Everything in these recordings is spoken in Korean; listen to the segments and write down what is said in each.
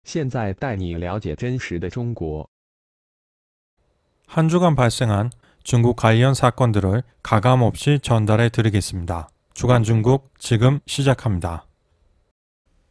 现在带你了解真实的中国。 한 주간 발생한 중국 관련 사건들을 가감없이 전달해 드리겠습니다. 주간 중국 지금 시작합니다.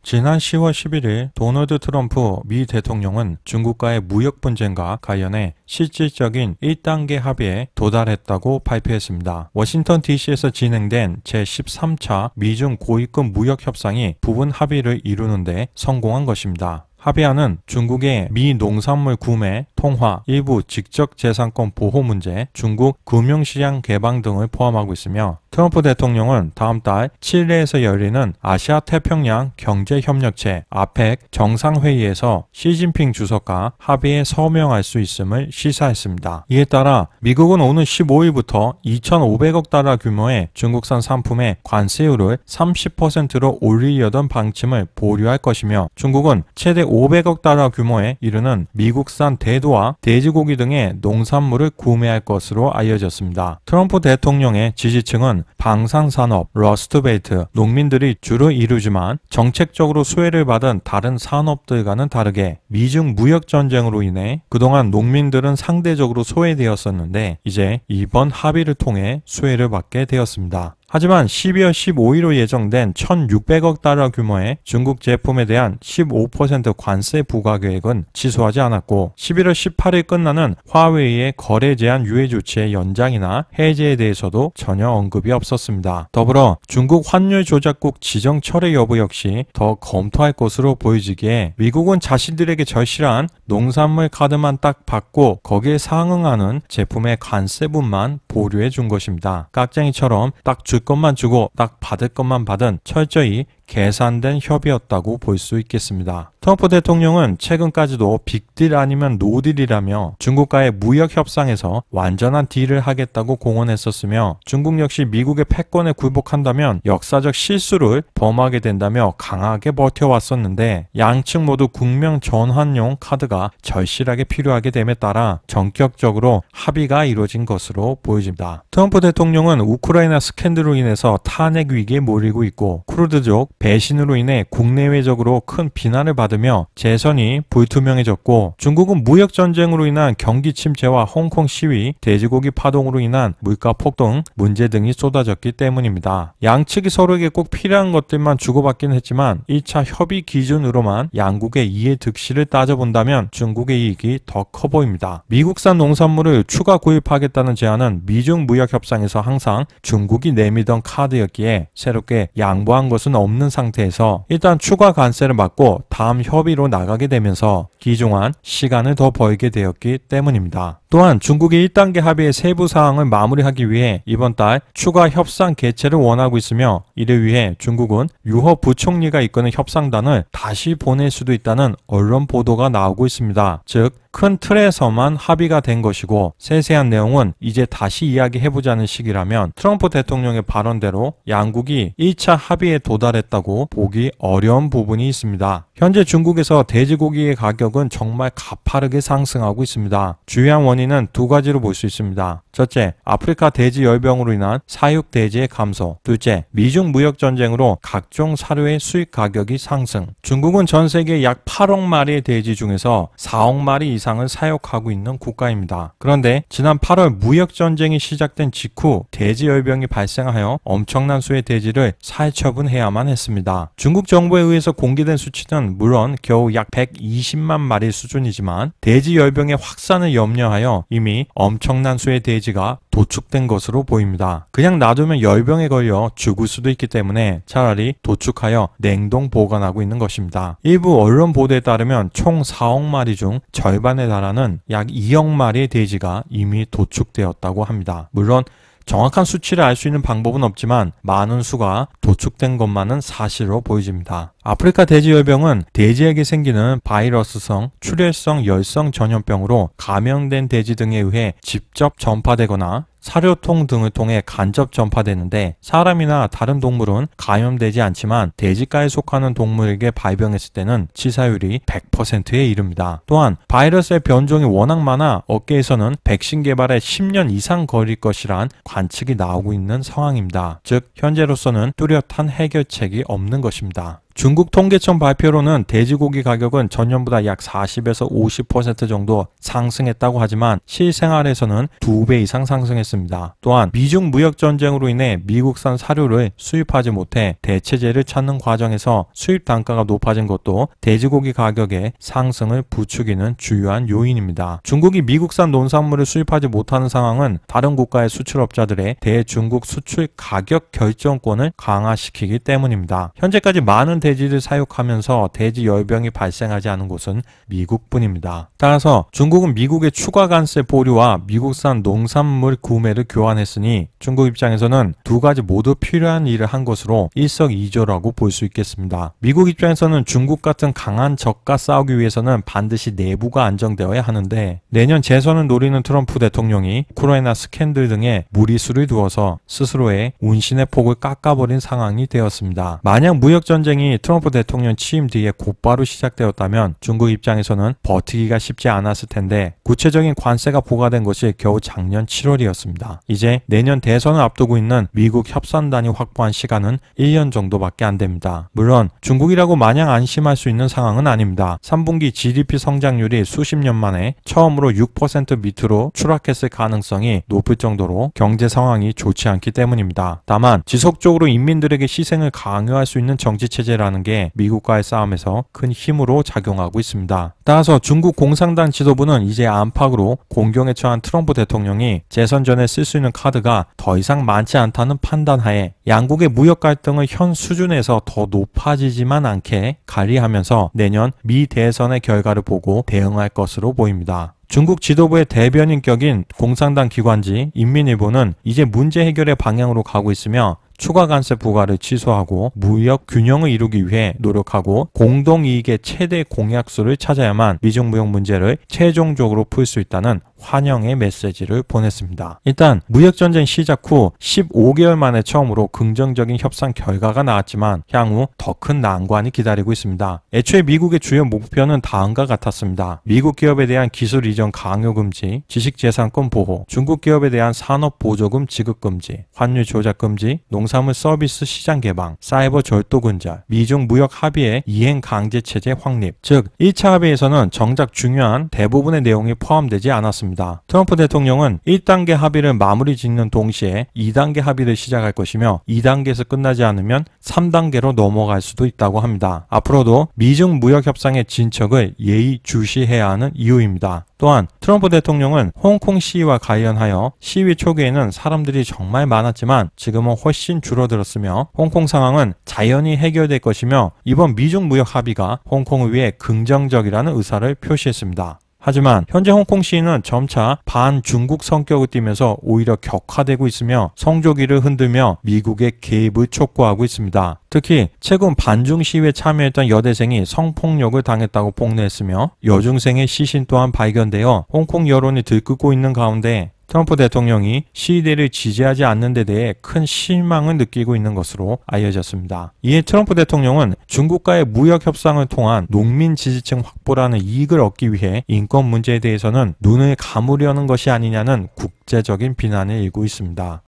지난 10월 11일 도널드 트럼프 미 대통령은 중국과의 무역 분쟁과 관련해 실질적인 1단계 합의에 도달했다고 발표했습니다. 워싱턴 DC에서 진행된 제13차 미중 고위급 무역 협상이 부분 합의를 이루는데 성공한 것입니다. 합의안은 중국의 미 농산물 구매, 통화, 일부 직접재산권 보호 문제, 중국 금융시장 개방 등을 포함하고 있으며 트럼프 대통령은 다음 달 칠레에서 열리는 아시아 태평양 경제협력체 아펙 정상회의에서 시진핑 주석과 합의에 서명할 수 있음을 시사했습니다. 이에 따라 미국은 오는 15일부터 2,500억 달러 규모의 중국산 상품의 관세율을 30%로 올리려던 방침을 보류할 것이며 중국은 최대 500억 달러 규모에 이르는 미국산 대두와 돼지고기 등의 농산물을 구매할 것으로 알려졌습니다. 트럼프 대통령의 지지층은 방산산업, 러스트벨트, 농민들이 주로 이루지만 정책적으로 수혜를 받은 다른 산업들과는 다르게 미중 무역 전쟁으로 인해 그동안 농민들은 상대적으로 소외되었었는데 이제 이번 합의를 통해 수혜를 받게 되었습니다. 하지만 12월 15일로 예정된 1,600억 달러 규모의 중국 제품에 대한 15% 관세 부과 계획은 취소하지 않았고 11월 18일 끝나는 화웨이의 거래 제한 유예 조치의 연장이나 해제에 대해서도 전혀 언급이 없었습니다. 더불어 중국 환율 조작국 지정 철회 여부 역시 더 검토할 것으로 보여지기에 미국은 자신들에게 절실한 농산물 카드만 딱 받고 거기에 상응하는 제품의 관세분만 보류해 준 것입니다. 깍쟁이처럼 딱 줄 것만 주고 딱 받을 것만 받은 철저히 계산된 협의였다고 볼 수 있겠습니다. 트럼프 대통령은 최근까지도 빅딜 아니면 노딜이라며 중국과의 무역 협상에서 완전한 딜을 하겠다고 공언했었으며 중국 역시 미국의 패권에 굴복한다면 역사적 실수를 범하게 된다며 강하게 버텨왔었는데 양측 모두 국명 전환용 카드가 절실하게 필요하게 됨에 따라 전격적으로 합의가 이루어진 것으로 보여집니다. 트럼프 대통령은 우크라이나 스캔들로 인해서 탄핵 위기에 몰리고 있고 쿠르드족 배신으로 인해 국내외적으로 큰 비난을 받으며 재선이 불투명해졌고 중국은 무역전쟁으로 인한 경기 침체와 홍콩 시위, 돼지고기 파동으로 인한 물가 폭등 문제 등이 쏟아졌기 때문입니다. 양측이 서로에게 꼭 필요한 것들만 주고받긴 했지만 1차 협의 기준으로만 양국의 이해 득실을 따져본다면 중국의 이익이 더 커 보입니다. 미국산 농산물을 추가 구입하겠다는 제안은 미중 무역 협상에서 항상 중국이 내밀던 카드였기에 새롭게 양보한 것은 없는 상태에서 일단 추가 관세를 받고 다음 협의로 나가게 되면서 기종한 시간을 더 벌게 되었기 때문입니다. 또한 중국이 1단계 합의의 세부 사항을 마무리하기 위해 이번 달 추가 협상 개최를 원하고 있으며 이를 위해 중국은 유허 부총리가 이끄는 협상단을 다시 보낼 수도 있다는 언론 보도가 나오고 있습니다. 즉 큰 틀에서만 합의가 된 것이고 세세한 내용은 이제 다시 이야기해보자는 식이라면 트럼프 대통령의 발언대로 양국이 1차 합의에 도달했다고 보기 어려운 부분이 있습니다. 현재 중국에서 돼지고기의 가격은 정말 가파르게 상승하고 있습니다. 주요한 원인은 두 가지로 볼 수 있습니다. 첫째, 아프리카 돼지 열병으로 인한 사육 돼지의 감소. 둘째, 미중 무역 전쟁으로 각종 사료의 수입 가격이 상승. 중국은 전 세계 약 8억 마리의 돼지 중에서 4억 마리 이상을 사육하고 있는 국가입니다. 그런데 지난 8월 무역 전쟁이 시작된 직후 돼지 열병이 발생하여 엄청난 수의 돼지를 살처분해야만 했습니다. 중국 정부에 의해서 공개된 수치는 물론 겨우 약 120만 마리 수준이지만 돼지 열병의 확산을 염려하여 이미 엄청난 수의 돼지가 도축된 것으로 보입니다. 그냥 놔두면 열병에 걸려 죽을 수도 있기 때문에 차라리 도축하여 냉동 보관하고 있는 것입니다. 일부 언론 보도에 따르면 총 4억 마리 중 절반에 달하는 약 2억 마리의 돼지가 이미 도축되었다고 합니다. 물론 정확한 수치를 알 수 있는 방법은 없지만 많은 수가 도축된 것만은 사실로 보여집니다. 아프리카 돼지열병은 돼지에게 생기는 바이러스성, 출혈성 열성 전염병으로 감염된 돼지 등에 의해 직접 전파되거나 사료통 등을 통해 간접 전파되는데 사람이나 다른 동물은 감염되지 않지만 돼지과에 속하는 동물에게 발병했을 때는 치사율이 100%에 이릅니다. 또한 바이러스의 변종이 워낙 많아 업계에서는 백신 개발에 10년 이상 걸릴 것이란 관측이 나오고 있는 상황입니다. 즉 현재로서는 뚜렷한 해결책이 없는 것입니다. 중국 통계청 발표로는 돼지고기 가격은 전년보다 약 40에서 50% 정도 상승했다고 하지만 실생활에서는 2배 이상 상승했습니다. 또한 미중 무역 전쟁으로 인해 미국산 사료를 수입하지 못해 대체재를 찾는 과정에서 수입 단가가 높아진 것도 돼지고기 가격의 상승을 부추기는 주요한 요인입니다. 중국이 미국산 농산물을 수입하지 못하는 상황은 다른 국가의 수출업자들의 대중국 수출 가격 결정권을 강화시키기 때문입니다. 현재까지 많은 돼지를 사육하면서 돼지 열병이 발생하지 않은 곳은 미국뿐입니다. 따라서 중국은 미국의 추가 관세 보류와 미국산 농산물 구매를 교환했으니 중국 입장에서는 두 가지 모두 필요한 일을 한 것으로 일석이조라고 볼 수 있겠습니다. 미국 입장에서는 중국 같은 강한 적과 싸우기 위해서는 반드시 내부가 안정되어야 하는데 내년 재선을 노리는 트럼프 대통령이 우크라이나 스캔들 등에 무리수를 두어서 스스로의 운신의 폭을 깎아버린 상황이 되었습니다. 만약 무역전쟁이 트럼프 대통령 취임 뒤에 곧바로 시작되었다면 중국 입장에서는 버티기가 쉽지 않았을 텐데 구체적인 관세가 부과된 것이 겨우 작년 7월이었습니다. 이제 내년 대선을 앞두고 있는 미국 협상단이 확보한 시간은 1년 정도밖에 안 됩니다. 물론 중국이라고 마냥 안심할 수 있는 상황은 아닙니다. 3분기 GDP 성장률이 수십 년 만에 처음으로 6% 밑으로 추락했을 가능성이 높을 정도로 경제 상황이 좋지 않기 때문입니다. 다만 지속적으로 인민들에게 희생을 강요할 수 있는 정치체제라는 게 미국과의 싸움에서 큰 힘으로 작용하고 있습니다. 따라서 중국 공산당 지도부는 이제 안팎으로 공경에 처한 트럼프 대통령이 재선 전에 쓸 수 있는 카드가 더 이상 많지 않다는 판단하에 양국의 무역 갈등을 현 수준에서 더 높아지지만 않게 관리하면서 내년 미 대선의 결과를 보고 대응할 것으로 보입니다. 중국 지도부의 대변인격인 공산당 기관지 인민일보는 이제 문제 해결의 방향으로 가고 있으며 추가 관세 부과를 취소하고 무역 균형을 이루기 위해 노력하고 공동이익의 최대 공약수를 찾아야만 미중 무역 문제를 최종적으로 풀 수 있다는 환영의 메시지를 보냈습니다. 일단 무역전쟁 시작 후 15개월 만에 처음으로 긍정적인 협상 결과가 나왔지만 향후 더 큰 난관이 기다리고 있습니다. 애초에 미국의 주요 목표는 다음과 같았습니다. 미국 기업에 대한 기술 이전 강요 금지, 지식재산권 보호, 중국 기업에 대한 산업보조금 지급 금지, 환율 조작 금지, 농산물 서비스 시장 개방, 사이버 절도 근절, 미중 무역 합의의 이행 강제 체제 확립, 즉 1차 합의에서는 정작 중요한 대부분의 내용이 포함되지 않았습니다. 트럼프 대통령은 1단계 합의를 마무리 짓는 동시에 2단계 합의를 시작할 것이며 2단계에서 끝나지 않으면 3단계로 넘어갈 수도 있다고 합니다. 앞으로도 미중 무역 협상의 진척을 예의주시해야 하는 이유입니다. 또한 트럼프 대통령은 홍콩 시위와 관련하여 시위 초기에는 사람들이 정말 많았지만 지금은 훨씬 줄어들었으며 홍콩 상황은 자연히 해결될 것이며 이번 미중 무역 합의가 홍콩을 위해 긍정적이라는 의사를 표시했습니다. 하지만 현재 홍콩 시위는 점차 반중국 성격을 띠면서 오히려 격화되고 있으며 성조기를 흔들며 미국의 개입을 촉구하고 있습니다. 특히 최근 반중 시위에 참여했던 여대생이 성폭력을 당했다고 폭로했으며 여중생의 시신 또한 발견되어 홍콩 여론이 들끓고 있는 가운데 트럼프 대통령이 시위대를 지지하지 않는 데 대해 큰 실망을 느끼고 있는 것으로 알려졌습니다. 이에 트럼프 대통령은 중국과의 무역 협상을 통한 농민 지지층 확보라는 이익을 얻기 위해 인권 문제에 대해서는 눈을 감으려는 것이 아니냐는 국제적인 비난을 일고 있습니다.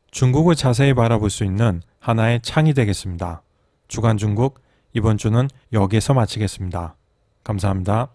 중국을 자세히 바라볼 수 있는 하나의 창이 되겠습니다. 주간 중국 이번 주는 여기에서 마치겠습니다. 감사합니다.